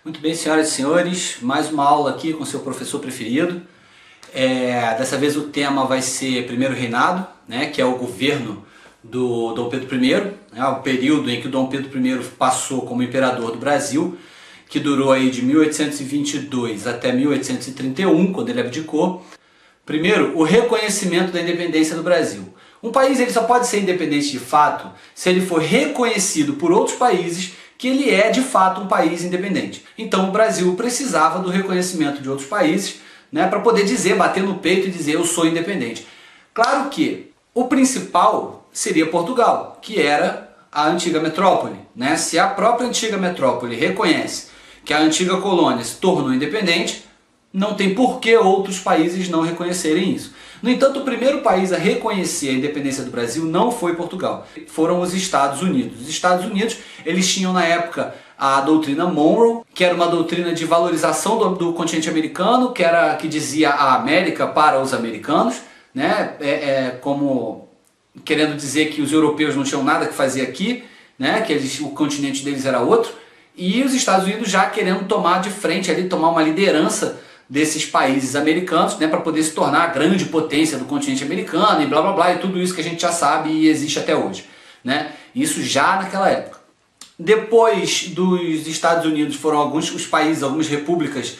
Muito bem, senhoras e senhores, mais uma aula aqui com seu professor preferido. Dessa vez o tema vai ser Primeiro Reinado, né, que é o governo do Dom Pedro I, né, o período em que o Dom Pedro I passou como imperador do Brasil, que durou aí de 1822 até 1831, quando ele abdicou. Primeiro, o reconhecimento da independência do Brasil. Um país ele só pode ser independente de fato se ele for reconhecido por outros países que ele é de fato um país independente. Então o Brasil precisava do reconhecimento de outros países, né, para poder dizer, bater no peito e dizer eu sou independente. Claro que o principal seria Portugal, que era a antiga metrópole, né? Se a própria antiga metrópole reconhece que a antiga colônia se tornou independente, não tem por que outros países não reconhecerem isso. No entanto, o primeiro país a reconhecer a independência do Brasil não foi Portugal, foram os Estados Unidos. Os Estados Unidos, eles tinham na época a doutrina Monroe, que era uma doutrina de valorização do continente americano, que dizia a América para os americanos, né? Como querendo dizer que os europeus não tinham nada que fazer aqui, né? Que o continente deles era outro, e os Estados Unidos já querendo tomar de frente ali, tomar uma liderança desses países americanos, né, para poder se tornar a grande potência do continente americano e blá blá blá, e tudo isso que a gente já sabe e existe até hoje, né? Isso já naquela época. Depois dos Estados Unidos foram os países, algumas repúblicas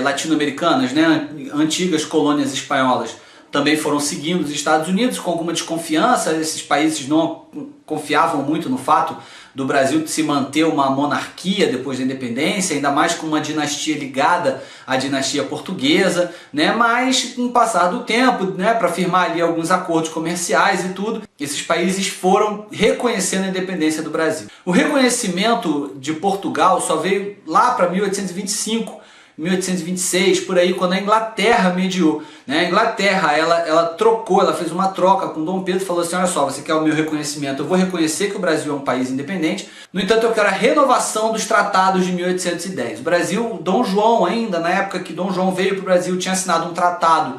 latino-americanas, né, antigas colônias espanholas, também foram seguindo os Estados Unidos com alguma desconfiança. Esses países não confiavam muito no fato do Brasil de se manter uma monarquia depois da independência, ainda mais com uma dinastia ligada à dinastia portuguesa, né? Mas com o passar do tempo, né, para firmar ali alguns acordos comerciais e tudo, esses países foram reconhecendo a independência do Brasil. O reconhecimento de Portugal só veio lá para 1825, 1826, por aí, quando a Inglaterra mediou, né? A Inglaterra, ela fez uma troca com Dom Pedro e falou assim: olha só, você quer o meu reconhecimento, eu vou reconhecer que o Brasil é um país independente, no entanto eu quero a renovação dos tratados de 1810. O Brasil, Dom João ainda, na época que Dom João veio para o Brasil, tinha assinado um tratado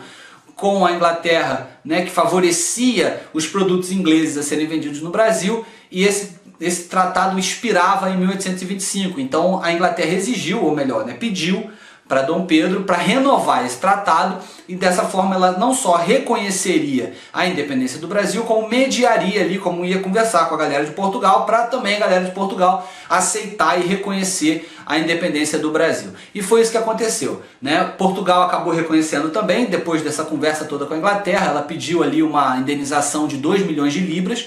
com a Inglaterra, né, que favorecia os produtos ingleses a serem vendidos no Brasil, e esse tratado expirava em 1825, então a Inglaterra exigiu, ou melhor, né, pediu para Dom Pedro para renovar esse tratado, e dessa forma ela não só reconheceria a independência do Brasil, como mediaria ali, como ia conversar com a galera de Portugal, para também a galera de Portugal aceitar e reconhecer a independência do Brasil. E foi isso que aconteceu, né? Portugal acabou reconhecendo também, depois dessa conversa toda com a Inglaterra. Ela pediu ali uma indenização de 2 milhões de libras,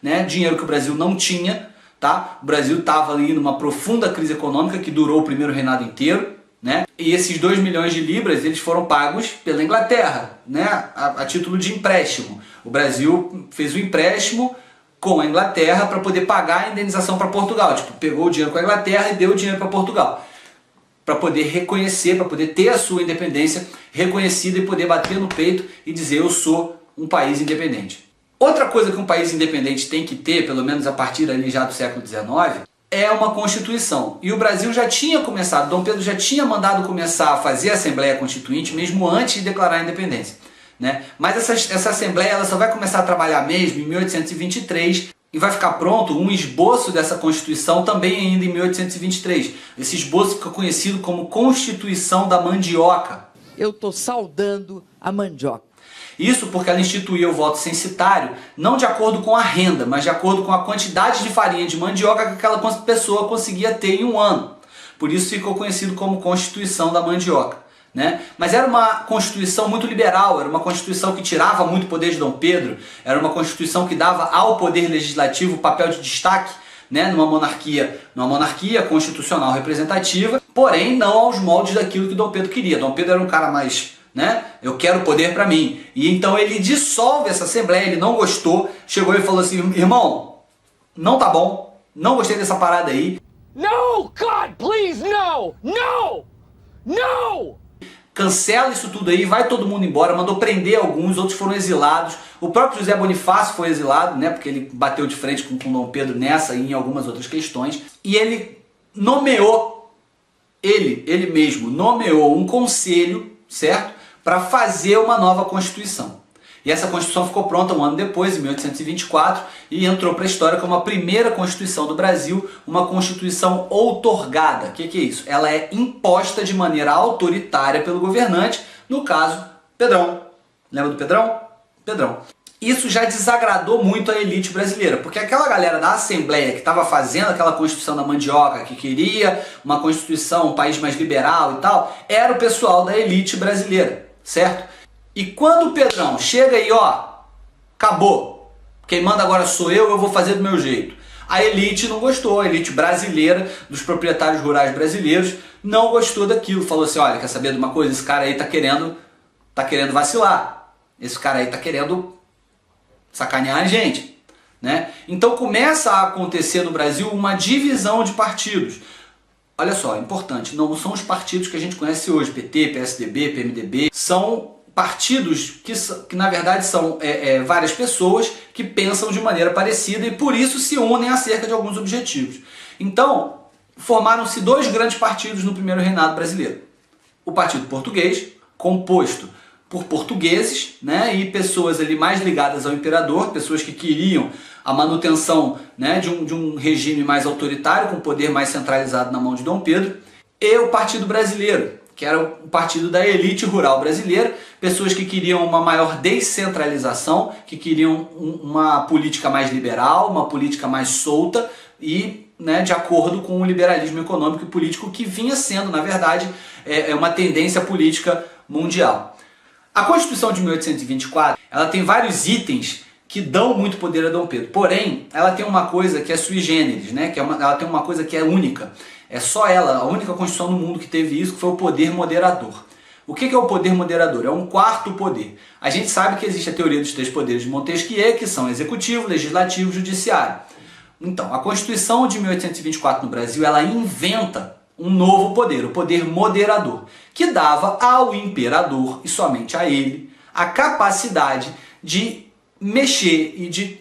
né? Dinheiro que o Brasil não tinha. Tá? O Brasil estava ali numa profunda crise econômica que durou o primeiro reinado inteiro, né? E esses 2 milhões de libras eles foram pagos pela Inglaterra, né? A título de empréstimo. O Brasil fez o empréstimo com a Inglaterra para poder pagar a indenização para Portugal. Tipo, pegou o dinheiro com a Inglaterra e deu o dinheiro para Portugal, para poder reconhecer, para poder ter a sua independência reconhecida e poder bater no peito e dizer eu sou um país independente. Outra coisa que um país independente tem que ter, pelo menos a partir ali já do século XIX, é uma Constituição. E o Brasil já tinha começado, Dom Pedro já tinha mandado começar a fazer a Assembleia Constituinte mesmo antes de declarar a independência, né? Mas essa Assembleia ela só vai começar a trabalhar mesmo em 1823 e vai ficar pronto um esboço dessa Constituição também ainda em 1823. Esse esboço fica conhecido como Constituição da Mandioca. Eu estou saudando a mandioca. Isso porque ela instituía o voto censitário não de acordo com a renda, mas de acordo com a quantidade de farinha de mandioca que aquela pessoa conseguia ter em um ano. Por isso ficou conhecido como Constituição da Mandioca, né? Mas era uma Constituição muito liberal, era uma Constituição que tirava muito poder de Dom Pedro, era uma Constituição que dava ao poder legislativo papel de destaque, né, numa monarquia constitucional representativa, porém não aos moldes daquilo que Dom Pedro queria. Dom Pedro era um cara mais, né, eu quero poder para mim. E então ele dissolve essa Assembleia, ele não gostou, chegou e falou assim: irmão, não tá bom, não gostei dessa parada aí. No, God, please, no, no, no! Cancela isso tudo aí, vai todo mundo embora. Mandou prender alguns, outros foram exilados. O próprio José Bonifácio foi exilado, né, porque ele bateu de frente com Dom Pedro nessa e em algumas outras questões. E ele nomeou, ele mesmo nomeou um conselho, certo? Para fazer uma nova Constituição. E essa Constituição ficou pronta um ano depois, em 1824, e entrou para a história como a primeira Constituição do Brasil, uma Constituição outorgada. O que é isso? Ela é imposta de maneira autoritária pelo governante, no caso, Pedrão. Lembra do Pedrão? Pedrão. Isso já desagradou muito a elite brasileira, porque aquela galera da Assembleia que estava fazendo aquela Constituição da mandioca, que queria uma Constituição, um país mais liberal e tal, era o pessoal da elite brasileira, certo? E quando o Pedrão chega aí, ó, acabou, quem manda agora sou eu vou fazer do meu jeito. A elite não gostou, a elite brasileira, dos proprietários rurais brasileiros, não gostou daquilo. Falou assim, olha, quer saber de uma coisa? Esse cara aí tá querendo vacilar. Esse cara aí tá querendo sacanear a gente, né? Então começa a acontecer no Brasil uma divisão de partidos. Olha só, importante, não são os partidos que a gente conhece hoje, PT, PSDB, PMDB, são partidos que na verdade são várias pessoas que pensam de maneira parecida e por isso se unem acerca de alguns objetivos. Então, formaram-se dois grandes partidos no primeiro reinado brasileiro. O Partido Português, composto por portugueses, né, e pessoas ali mais ligadas ao imperador, pessoas que queriam a manutenção, né, de um regime mais autoritário, com poder mais centralizado na mão de Dom Pedro, e o Partido Brasileiro, que era o partido da elite rural brasileira, pessoas que queriam uma maior descentralização, que queriam uma política mais liberal, uma política mais solta e, né, de acordo com o liberalismo econômico e político que vinha sendo, na verdade, uma tendência política mundial. A Constituição de 1824, ela tem vários itens que dão muito poder a Dom Pedro, porém, ela tem uma coisa que é sui generis, né, ela tem uma coisa que é única. É só ela, a única Constituição no mundo que teve isso, que foi o poder moderador. O que é o poder moderador? É um quarto poder. A gente sabe que existe a teoria dos três poderes de Montesquieu, que são executivo, legislativo e judiciário. Então, a Constituição de 1824 no Brasil, ela inventa um novo poder, o poder moderador, que dava ao imperador, e somente a ele, a capacidade de mexer e de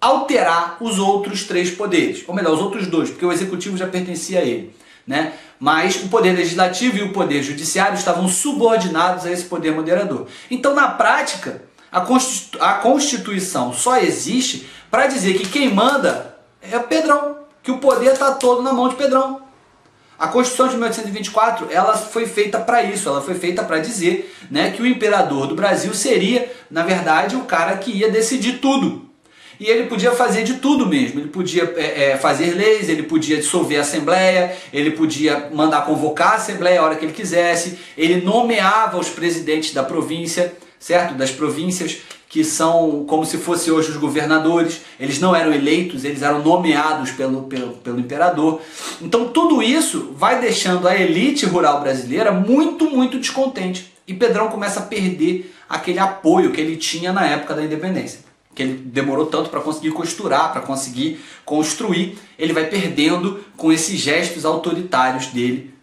alterar os outros três poderes, ou melhor, os outros dois, porque o executivo já pertencia a ele, né? Mas o poder legislativo e o poder judiciário estavam subordinados a esse poder moderador. Então, na prática, a Constituição só existe para dizer que quem manda é o Pedrão, que o poder está todo na mão de Pedrão. A Constituição de 1824, ela foi feita para isso, ela foi feita para dizer, né, que o imperador do Brasil seria, na verdade, o cara que ia decidir tudo. E ele podia fazer de tudo mesmo, ele podia fazer leis, ele podia dissolver a Assembleia, ele podia mandar convocar a Assembleia a hora que ele quisesse, ele nomeava os presidentes da província, certo? Das províncias, que são como se fossem hoje os governadores, eles não eram eleitos, eles eram nomeados pelo imperador. Então tudo isso vai deixando a elite rural brasileira muito, muito descontente. E Pedrão começa a perder aquele apoio que ele tinha na época da independência, que ele demorou tanto para conseguir costurar, para conseguir construir, ele vai perdendo com esses gestos autoritários dele.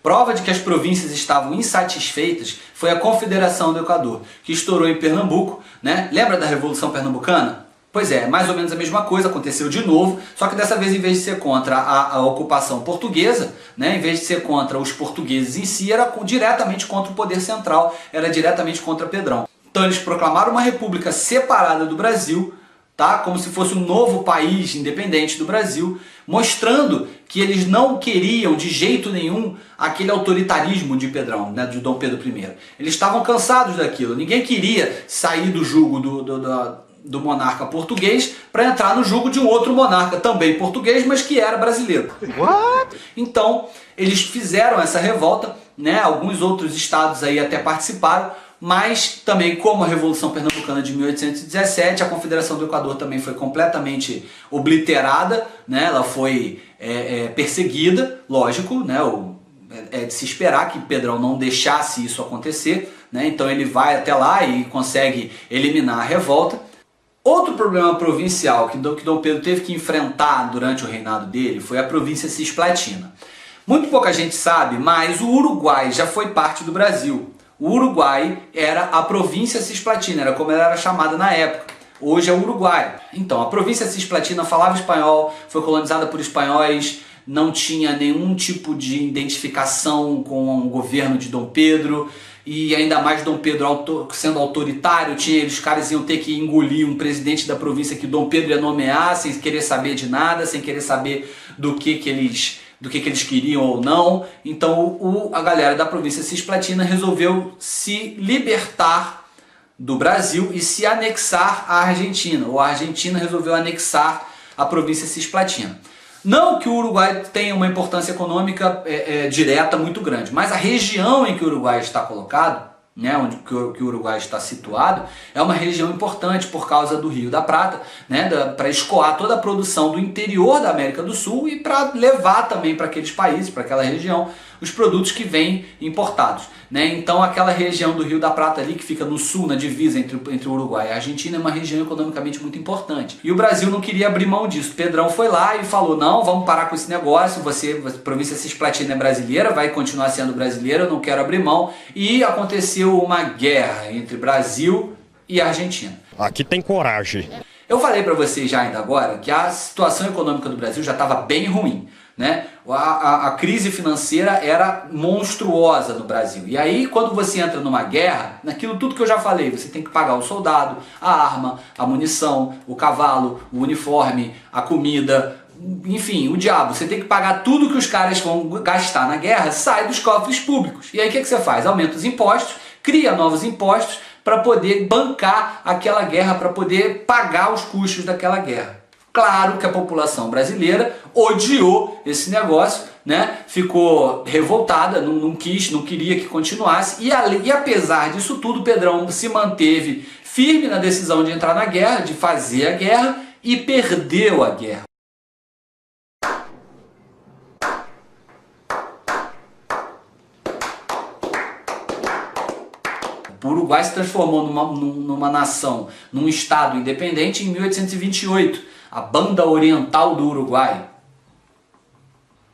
Prova de que as províncias estavam insatisfeitas foi a Confederação do Equador, que estourou em Pernambuco, né? Lembra da Revolução Pernambucana? Pois é, mais ou menos a mesma coisa, aconteceu de novo, só que dessa vez, em vez de ser contra a ocupação portuguesa, né, em vez de ser contra os portugueses em si, era diretamente contra o poder central, era diretamente contra Pedrão. Então eles proclamaram uma república separada do Brasil, tá? Como se fosse um novo país independente do Brasil, mostrando que eles não queriam de jeito nenhum aquele autoritarismo de Pedrão, né, de Dom Pedro I. Eles estavam cansados daquilo, ninguém queria sair do jugo do monarca português para entrar no jugo de um outro monarca também português, mas que era brasileiro. What? Então eles fizeram essa revolta, né? Alguns outros estados aí até participaram, mas também, como a Revolução Pernambucana de 1817, a Confederação do Equador também foi completamente obliterada, né? Ela foi perseguida, lógico, né? É de se esperar que Pedrão não deixasse isso acontecer, né? Então ele vai até lá e consegue eliminar a revolta. Outro problema provincial que Dom Pedro teve que enfrentar durante o reinado dele foi a província cisplatina. Muito pouca gente sabe, mas o Uruguai já foi parte do Brasil. O Uruguai era a província cisplatina, era como ela era chamada na época. Hoje é o Uruguai. Então, a província cisplatina falava espanhol, foi colonizada por espanhóis, não tinha nenhum tipo de identificação com o governo de Dom Pedro, e ainda mais Dom Pedro sendo autoritário, os caras iam ter que engolir um presidente da província que Dom Pedro ia nomear, sem querer saber de nada, sem querer saber do que eles queriam ou não. Então a galera da província Cisplatina resolveu se libertar do Brasil e se anexar à Argentina, ou a Argentina resolveu anexar a província Cisplatina. Não que o Uruguai tenha uma importância econômica direta muito grande, mas a região em que o Uruguai está colocado, né, onde que o Uruguai está situado, é uma região importante por causa do Rio da Prata, né, para escoar toda a produção do interior da América do Sul e para levar também para aqueles países, para aquela região, os produtos que vêm importados, né? Então aquela região do Rio da Prata ali, que fica no sul, na divisa entre o Uruguai e a Argentina, é uma região economicamente muito importante. E o Brasil não queria abrir mão disso. Pedrão foi lá e falou, não, vamos parar com esse negócio, a província Cisplatina é brasileira, vai continuar sendo brasileira, eu não quero abrir mão. E aconteceu uma guerra entre Brasil e Argentina. Aqui tem coragem. Eu falei para vocês já ainda agora que a situação econômica do Brasil já estava bem ruim, né? A crise financeira era monstruosa no Brasil. E aí, quando você entra numa guerra, naquilo tudo que eu já falei, você tem que pagar o soldado, a arma, a munição, o cavalo, o uniforme, a comida, enfim, o diabo. Você tem que pagar tudo que os caras vão gastar na guerra, sai dos cofres públicos. E aí o que você faz? Aumenta os impostos, cria novos impostos para poder bancar aquela guerra, para poder pagar os custos daquela guerra. Claro que a população brasileira odiou esse negócio, né? Ficou revoltada, não queria que continuasse, e apesar disso tudo, Pedrão se manteve firme na decisão de entrar na guerra, de fazer a guerra, e perdeu a guerra. O Uruguai se transformou numa nação, num estado independente em 1828. A Banda Oriental do Uruguai.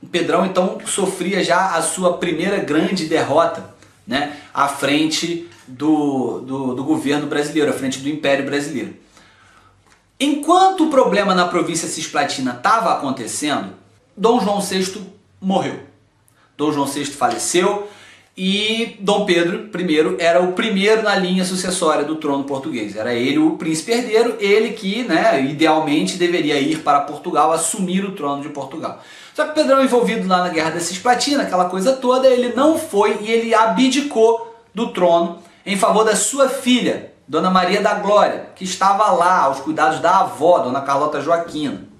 O Pedrão então sofria já a sua primeira grande derrota, né, à frente do governo brasileiro, à frente do Império Brasileiro. Enquanto o problema na província Cisplatina estava acontecendo, Dom João VI morreu. Dom João VI faleceu e Dom Pedro I era o primeiro na linha sucessória do trono português. Era ele o príncipe herdeiro, ele que, né, idealmente deveria ir para Portugal, assumir o trono de Portugal. Só que Pedrão, envolvido lá na Guerra da Cisplatina, aquela coisa toda, ele não foi e ele abdicou do trono em favor da sua filha, Dona Maria da Glória, que estava lá aos cuidados da avó, Dona Carlota Joaquina.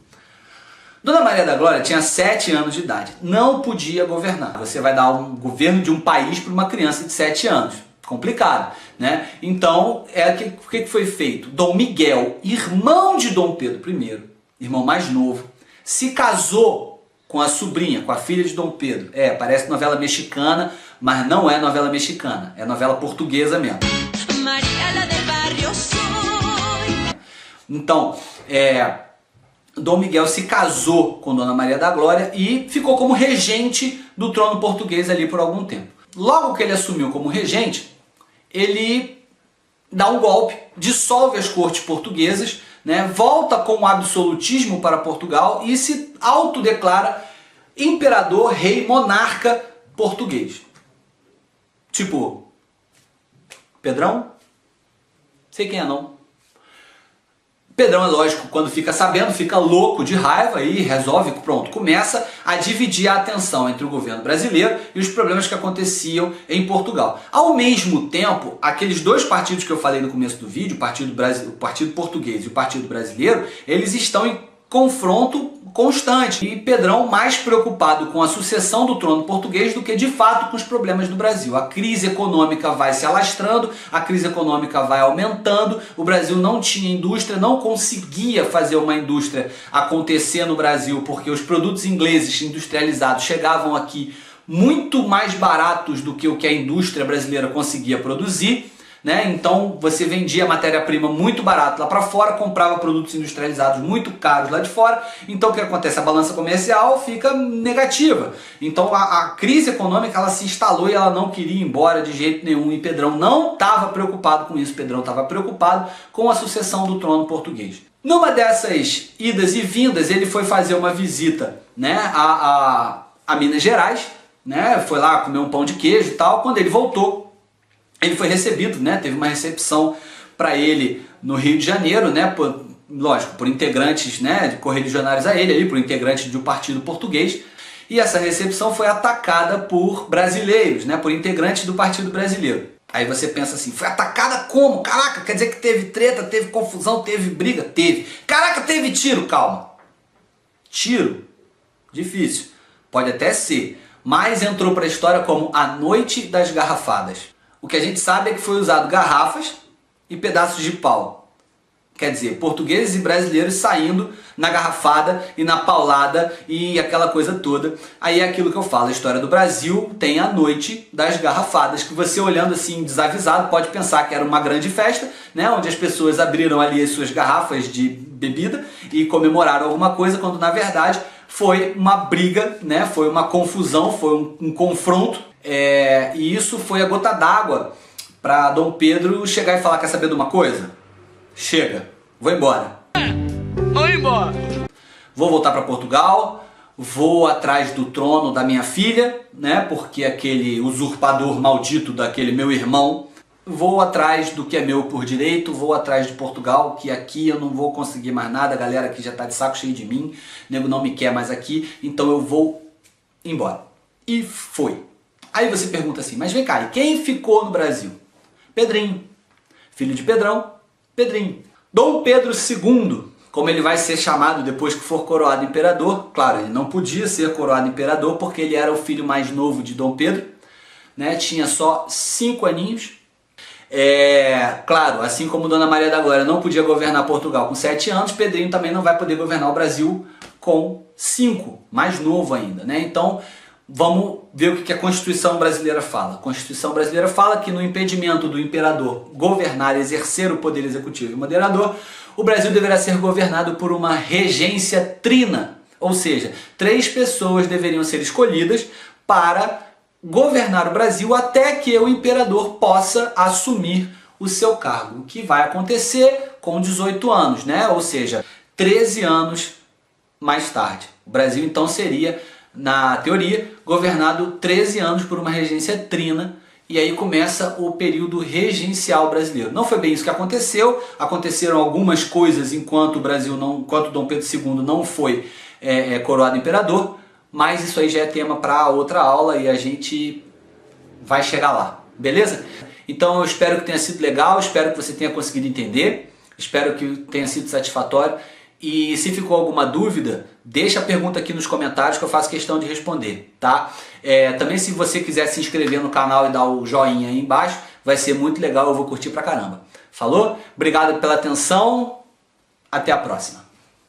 Dona Maria da Glória tinha 7 anos de idade, não podia governar. Você vai dar um governo de um país para uma criança de 7 anos. Complicado, né? Então, o que foi feito? Dom Miguel, irmão de Dom Pedro I, irmão mais novo, se casou com a sobrinha, com a filha de Dom Pedro. Parece novela mexicana, mas não é novela mexicana, é novela portuguesa mesmo. Então, Dom Miguel se casou com Dona Maria da Glória e ficou como regente do trono português ali por algum tempo. Logo que ele assumiu como regente, ele dá um golpe, dissolve as cortes portuguesas, né, volta com o absolutismo para Portugal e se autodeclara imperador, rei, monarca português. Tipo, Pedrão? Sei quem é não. Pedrão, é lógico, quando fica sabendo, fica louco de raiva e resolve, pronto, começa a dividir a atenção entre o governo brasileiro e os problemas que aconteciam em Portugal. Ao mesmo tempo, aqueles dois partidos que eu falei no começo do vídeo, o Partido Português e o Partido Brasileiro, eles estão em confronto constante. E Pedrão mais preocupado com a sucessão do trono português do que de fato com os problemas do Brasil. A crise econômica vai se alastrando, a crise econômica vai aumentando, o Brasil não tinha indústria, não conseguia fazer uma indústria acontecer no Brasil porque os produtos ingleses industrializados chegavam aqui muito mais baratos do que o que a indústria brasileira conseguia produzir, né? Então você vendia matéria-prima muito barato lá para fora, comprava produtos industrializados muito caros lá de fora. Então o que acontece? A balança comercial fica negativa. Então a crise econômica ela se instalou e ela não queria ir embora de jeito nenhum. E Pedrão não estava preocupado com isso. Pedrão estava preocupado com a sucessão do trono português. Numa dessas idas e vindas, ele foi fazer uma visita, né, a Minas Gerais, né? Foi lá comer um pão de queijo e tal. Quando ele voltou, ele foi recebido, né? Teve uma recepção para ele no Rio de Janeiro, né? Lógico, por integrantes, né, correligionários a ele, ali, por integrantes do partido português. E essa recepção foi atacada por brasileiros, né? Por integrantes do Partido Brasileiro. Aí você pensa assim, foi atacada como? Caraca, quer dizer que teve treta, teve confusão, teve briga? Teve. Caraca, teve tiro, calma. Tiro? Difícil. Pode até ser. Mas entrou para a história como a Noite das Garrafadas. O que a gente sabe é que foi usado garrafas e pedaços de pau. Quer dizer, portugueses e brasileiros saindo na garrafada e na paulada e aquela coisa toda. Aí é aquilo que eu falo, a história do Brasil tem a Noite das Garrafadas, que você olhando assim desavisado pode pensar que era uma grande festa, né, onde as pessoas abriram ali as suas garrafas de bebida e comemoraram alguma coisa, quando na verdade foi uma briga, né, foi uma confusão, foi um confronto. E isso foi a gota d'água para Dom Pedro chegar e falar, quer saber de uma coisa? Chega, vou embora. Vou embora. Vou voltar para Portugal, vou atrás do trono da minha filha, né? Porque aquele usurpador maldito daquele meu irmão, vou atrás do que é meu por direito, vou atrás de Portugal, que aqui eu não vou conseguir mais nada, a galera aqui já tá de saco cheio de mim, o nego não me quer mais aqui, então eu vou embora. E foi. Aí você pergunta assim, mas vem cá, e quem ficou no Brasil? Pedrinho, filho de Pedrão, Pedrinho. Dom Pedro II, como ele vai ser chamado depois que for coroado imperador, claro, ele não podia ser coroado imperador porque ele era o filho mais novo de Dom Pedro, né? Tinha só 5 aninhos. Claro, assim como Dona Maria da Glória não podia governar Portugal com 7 anos, Pedrinho também não vai poder governar o Brasil com 5, mais novo ainda, né? Então, vamos ver o que a Constituição brasileira fala. A Constituição brasileira fala que no impedimento do imperador governar e exercer o poder executivo e moderador, o Brasil deverá ser governado por uma regência trina, ou seja, 3 pessoas deveriam ser escolhidas para governar o Brasil até que o imperador possa assumir o seu cargo, o que vai acontecer com 18 anos, né? Ou seja, 13 anos mais tarde. O Brasil então seria, na teoria, governado 13 anos por uma regência trina, e aí começa o período regencial brasileiro. Não foi bem isso que aconteceu, aconteceram algumas coisas enquanto Dom Pedro II não foi coroado imperador, mas isso aí já é tema para outra aula e a gente vai chegar lá, beleza? Então eu espero que tenha sido legal, espero que você tenha conseguido entender, espero que tenha sido satisfatório. E se ficou alguma dúvida, deixa a pergunta aqui nos comentários que eu faço questão de responder, tá? Também se você quiser se inscrever no canal e dar o joinha aí embaixo, vai ser muito legal, eu vou curtir pra caramba. Falou? Obrigado pela atenção, até a próxima.